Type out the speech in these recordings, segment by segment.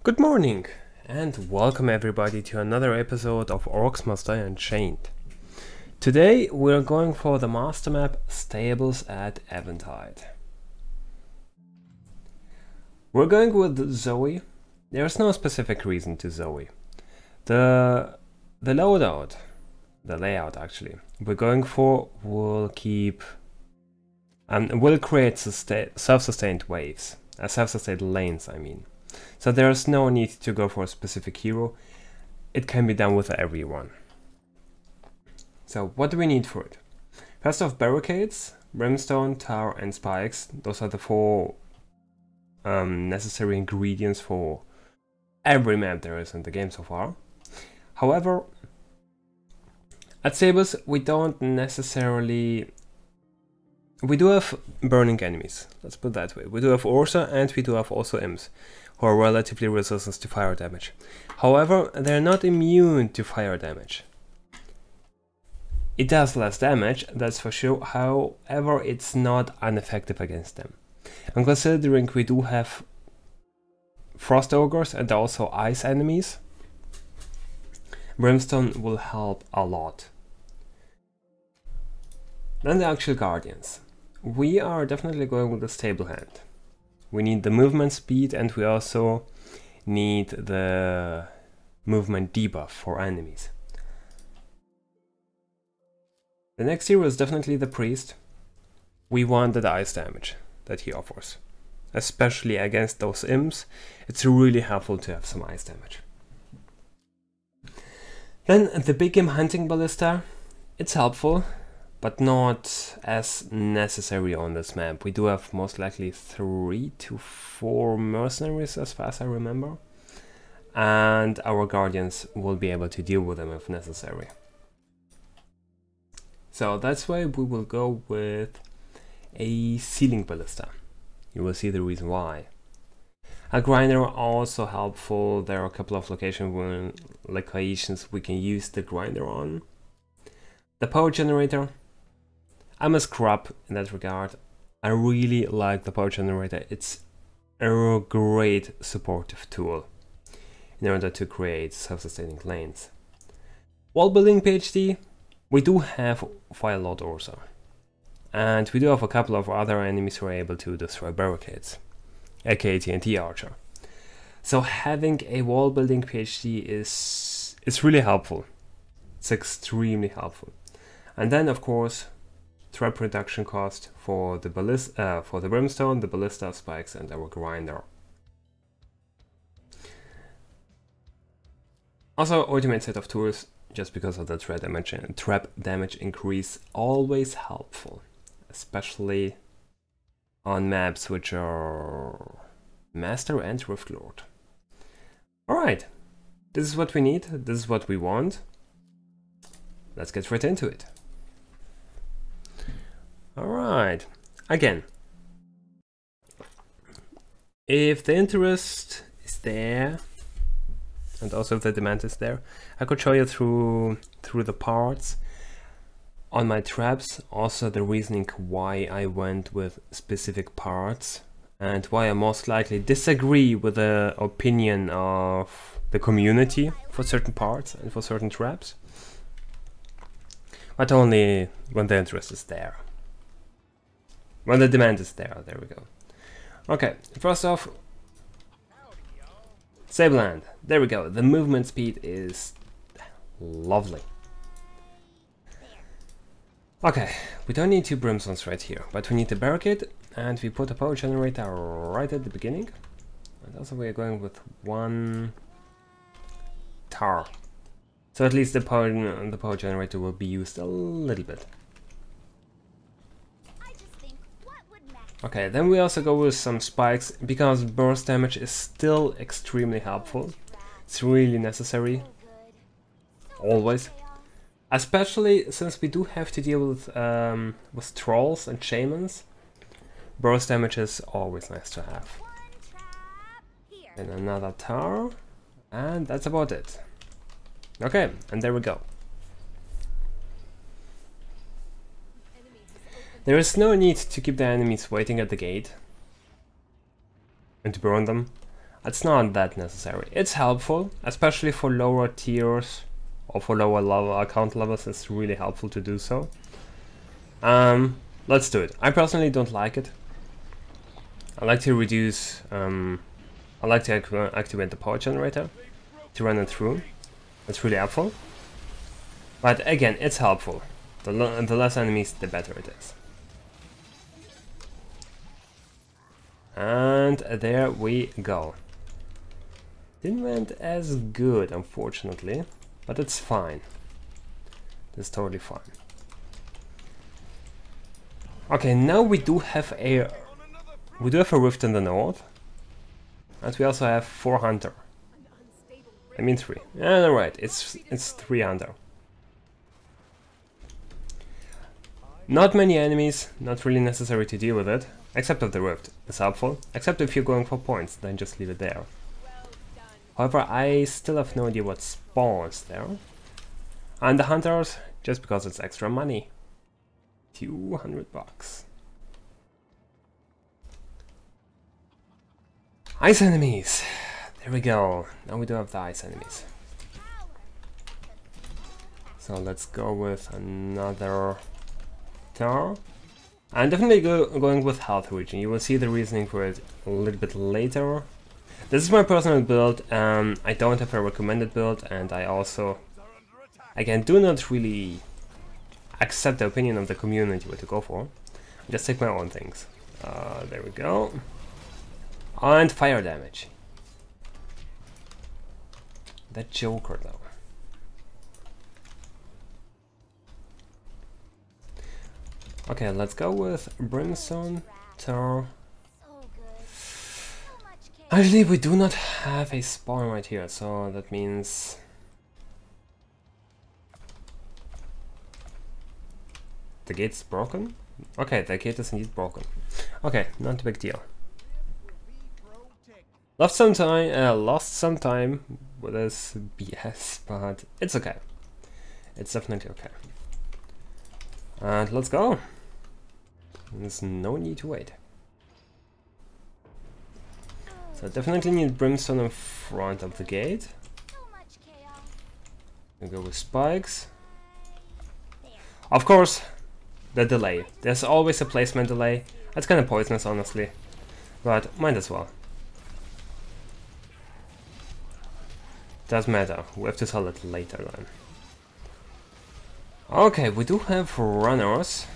Good morning, and welcome everybody to another episode of Orcs Must Die Unchained. Today we're going for the master map Stables at Eventide. We're going with Zoe. There's no specific reason to Zoe. The layout actually, we're going for will create self-sustained waves, self-sustained lanes I mean. So there's no need to go for a specific hero. It can be done with everyone. So what do we need for it? First off, barricades, brimstone, tar and spikes. Those are the four necessary ingredients for every map there is in the game so far. However, at Stables we don't necessarily... We do have burning enemies, let's put it that way. We do have Ursa and we do have also imps, who are relatively resistant to fire damage. However, they're not immune to fire damage. It does less damage, that's for sure, however it's not ineffective against them. And considering we do have frost ogres and also ice enemies, brimstone will help a lot. Then the actual guardians. We are definitely going with the stable hand. We need the movement speed and we also need the movement debuff for enemies. The next hero is definitely the priest. We want the ice damage that he offers. Especially against those imps, it's really helpful to have some ice damage. Then the big imp hunting ballista, it's helpful, but not as necessary on this map. We do have most likely 3 to 4 mercenaries as far as I remember, and our guardians will be able to deal with them if necessary. So that's why we will go with a ceiling ballista. You will see the reason why. A grinder also helpful. There are a couple of locations we can use the grinder on. The power generator, I'm a scrub in that regard. I really like the power generator. It's a great supportive tool in order to create self-sustaining lanes. Wall building PhD, we do have Firelord Ursa. And we do have a couple of other enemies who are able to destroy barricades, aka TNT Archer. So having a wall building PhD is really helpful. It's extremely helpful. And then of course, trap reduction cost for the brimstone, the ballista, spikes, and our grinder. Also, ultimate set of tools, just because of the trap damage increase, always helpful, especially on maps which are Master and Rift Lord. Alright, this is what we need, this is what we want. Let's get right into it. Alright, again, if the interest is there, and also if the demand is there, I could show you through the parts on my traps, also the reasoning why I went with specific parts, and why I most likely disagree with the opinion of the community for certain parts and for certain traps, but only when the interest is there. When the demand is there, there we go. Okay, first off, Sableland, there we go. The movement speed is lovely. Okay, we don't need 2 brimstones right here, but we need a barricade, and we put a power generator right at the beginning. And also we are going with 1 tar. So at least the power generator will be used a little bit. Okay, then we also go with some spikes, because burst damage is still extremely helpful. It's really necessary. Always. Especially since we do have to deal with trolls and shamans. Burst damage is always nice to have. And another tower. And that's about it. Okay, and there we go. There is no need to keep the enemies waiting at the gate and to burn them. It's not that necessary. It's helpful, especially for lower tiers or for lower level account levels. It's really helpful to do so. Let's do it. I personally don't like it. I like to reduce, I like to activate the power generator to run it through. It's really helpful. But again, it's helpful. The less enemies, the better it is. And there we go. Didn't went as good, unfortunately, but it's fine. It's totally fine. Okay, now we do have a rift in the north, and we also have 4 hunter. I mean 3. Yeah, right. It's 3 hunter. Not many enemies. Not really necessary to deal with it, except of the rift. It's helpful, except if you're going for points, then just leave it there. However, I still have no idea what spawns there. And the hunters, just because it's extra money. 200 bucks. Ice enemies! There we go. Now we do have the ice enemies. So let's go with another tower. I'm definitely going with health region. You will see the reasoning for it a little bit later. This is my personal build. I don't have a recommended build, and I also, again, do not really accept the opinion of the community what to go for. I just take my own things. There we go. And fire damage. That Joker though. Okay, let's go with Brimstone Tower. Actually, we do not have a spawn right here, so that means the gate's broken? Okay, the gate is indeed broken. Okay, not a big deal. Lost some time with this BS, but it's okay. It's definitely okay. And let's go. There's no need to wait. So definitely need Brimstone in front of the gate. We go with spikes. Of course, the delay. There's always a placement delay. That's kind of poisonous, honestly, but might as well. Doesn't matter. We have to sell it later then. Okay, we do have runners.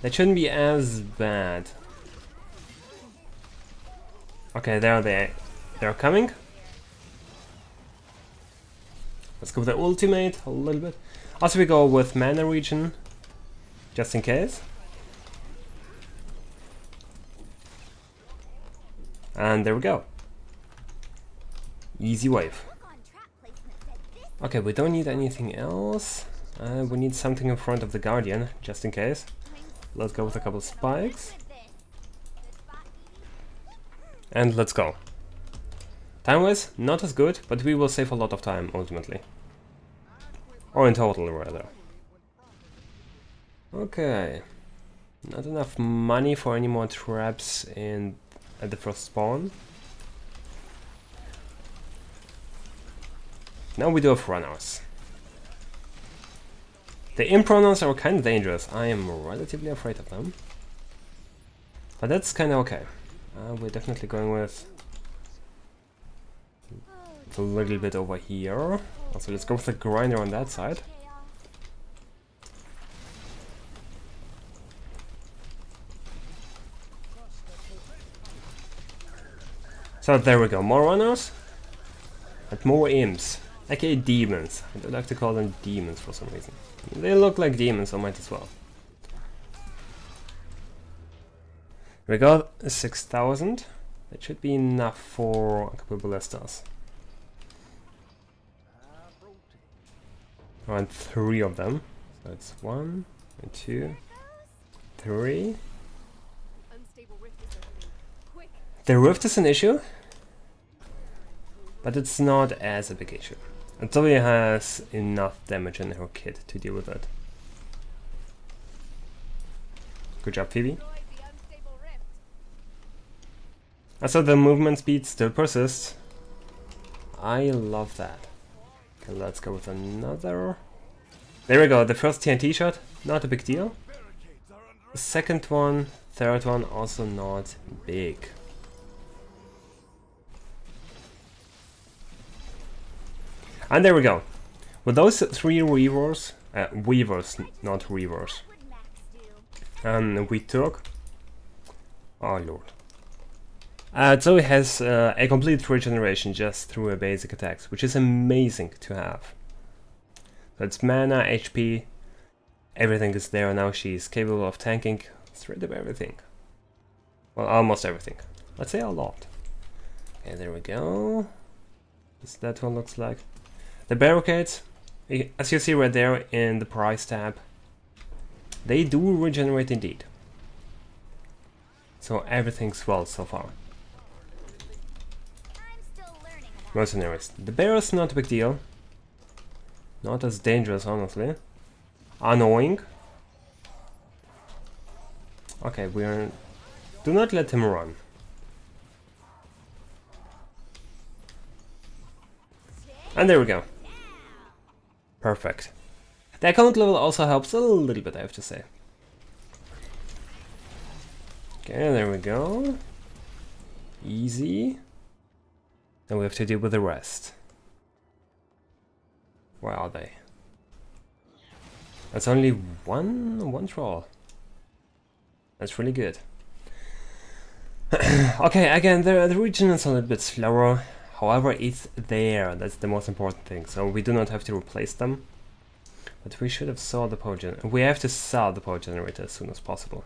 That shouldn't be as bad. Okay, there they're coming. Let's go with the ultimate a little bit. Also, we go with mana region, just in case. And there we go. Easy wave. Okay, we don't need anything else. We need something in front of the Guardian, just in case. Let's go with a couple spikes. And let's go. Time-wise, not as good, but we will save a lot of time, ultimately. Or in total, rather. Okay. Not enough money for any more traps at the first spawn. Now we do have runners. The imp runners are kind of dangerous. I am relatively afraid of them. But that's kind of okay. We're definitely going with a little bit over here. Also, let's go with the grinder on that side. So there we go, more runners and more imps, aka demons. I don't like to call them demons for some reason. They look like demons, so might as well. We got 6,000. That should be enough for a couple ballistas. Around 3 of them. So it's 1 and 2, 3. The rift is an issue, but it's not as a big issue. Until he has enough damage in her kit to deal with it. Good job, Phoebe. So the movement speed still persists. I love that. Okay, let's go with another. There we go, the first TNT shot, not a big deal. The second one, third one, also not big. And there we go. With those three weavers, not reavers, and we took... Oh lord. So it has a complete regeneration just through a basic attacks, which is amazing to have. So it's mana, HP, everything is there now. She's capable of tanking straight up everything. Well, almost everything. Let's say a lot. Okay, there we go. As that one looks like. The barricades, as you see right there in the price tab, they do regenerate indeed. So everything's well so far. Mercenaries. The bear's not a big deal. Not as dangerous, honestly. Annoying. Okay, we're... Do not let him run. And there we go. Perfect. The account level also helps a little bit, I have to say. Okay, there we go. Easy. Then we have to deal with the rest. Where are they? That's only one troll. That's really good. Okay, again, the region is a little bit slower. However, it's there. That's the most important thing. So we do not have to replace them. But we should have sold the power generator. We have to sell the power generator as soon as possible.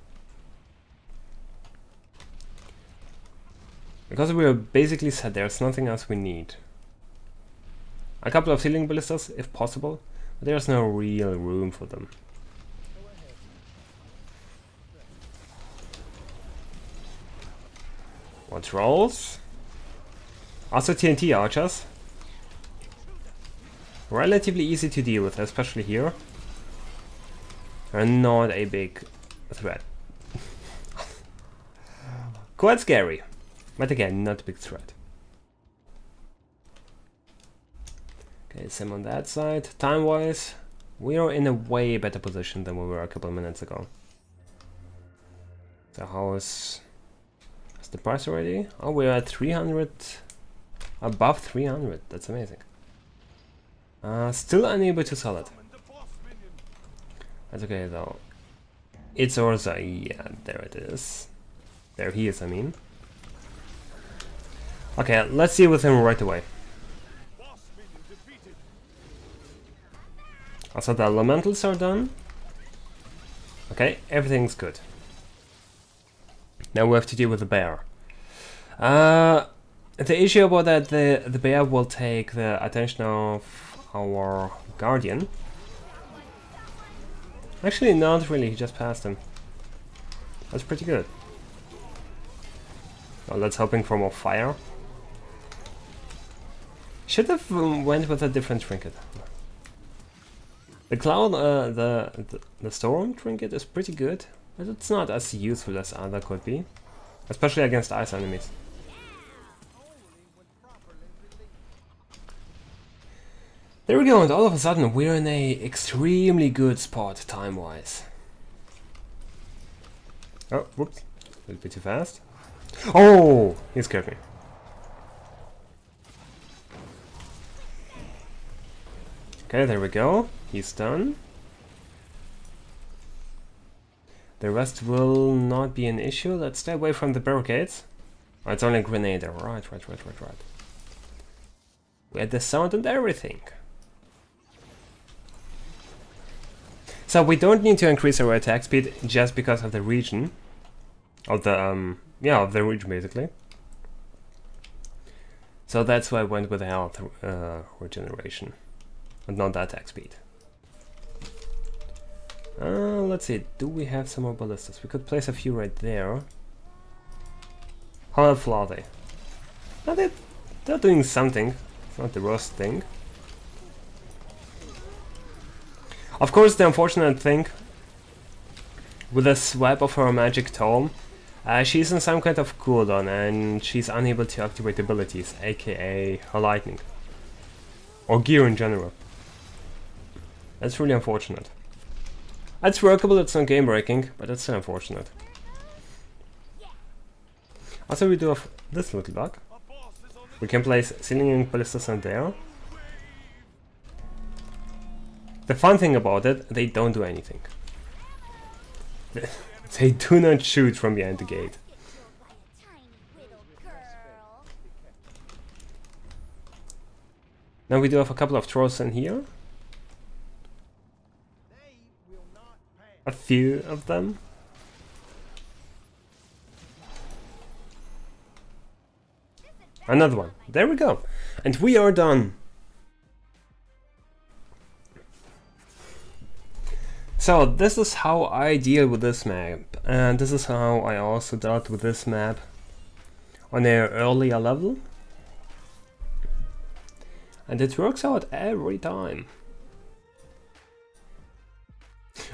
Because we are basically set, there's nothing else we need. A couple of healing ballistas, if possible, but there's no real room for them. More trolls. Also TNT archers. Relatively easy to deal with, especially here. They're not a big threat. Quite scary. But again, not a big threat. Okay, same on that side. Time-wise, we are in a way better position than we were a couple of minutes ago. So how is the price already? Oh, we're at 300, above 300. That's amazing. Still unable to sell it. That's okay though. It's Orza. Yeah, there it is. There he is, I mean. Okay, let's deal with him right away. Also, the elementals are done. Okay, everything's good. Now we have to deal with the bear. The issue about that, the bear will take the attention of our guardian. Actually, not really, he just passed him. That's pretty good. Well, let's hoping for more fire. Should have went with a different trinket. The cloud, the storm trinket is pretty good, but it's not as useful as other could be, especially against ice enemies. There we go, and all of a sudden we're in a extremely good spot time-wise. Oh, whoops, a little bit too fast. Oh, he scared me. Okay, there we go. He's done. The rest will not be an issue. Let's stay away from the barricades. Oh, it's only a grenade. Right. We had the sound and everything. So we don't need to increase our attack speed just because of the region. Of the of the region basically. So that's why I went with the health regeneration. But not the attack speed. Let's see, do we have some more ballistas? We could place a few right there. How helpful are they? No, they're doing something. It's not the worst thing. Of course, the unfortunate thing with the swipe of her magic tome, She's in some kind of cooldown and she's unable to activate abilities, aka her lightning. Or gear in general. That's really unfortunate. It's workable, it's not game breaking, but it's still unfortunate. Also we do have this little bug. We can place ceiling ballistas in there. The fun thing about it, they don't do anything. They do not shoot from behind the gate. Now we do have a couple of trolls in here. A few of them. Another one. There we go. And we are done. So this is how I deal with this map. And this is how I also dealt with this map on an earlier level. And it works out every time.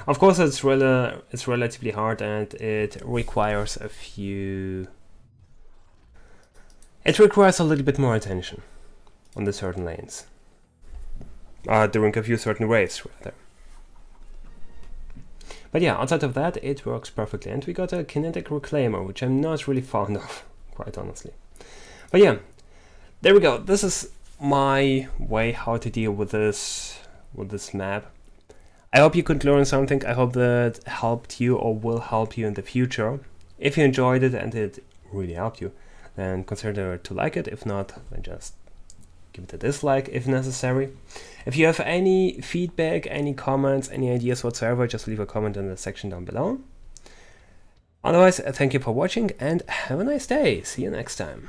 Of course it's relatively hard and it requires a few... It requires a little bit more attention on the certain lanes. During a few certain waves, rather. But yeah, outside of that, it works perfectly. And we got a kinetic reclaimer, which I'm not really fond of, quite honestly. But yeah, there we go. This is my way how to deal with this map. I hope you could learn something. I hope that helped you or will help you in the future. If you enjoyed it and it really helped you, then consider to like it. If not, then just give it a dislike if necessary. If you have any feedback, any comments, any ideas whatsoever, just leave a comment in the section down below. Otherwise, thank you for watching and have a nice day. See you next time.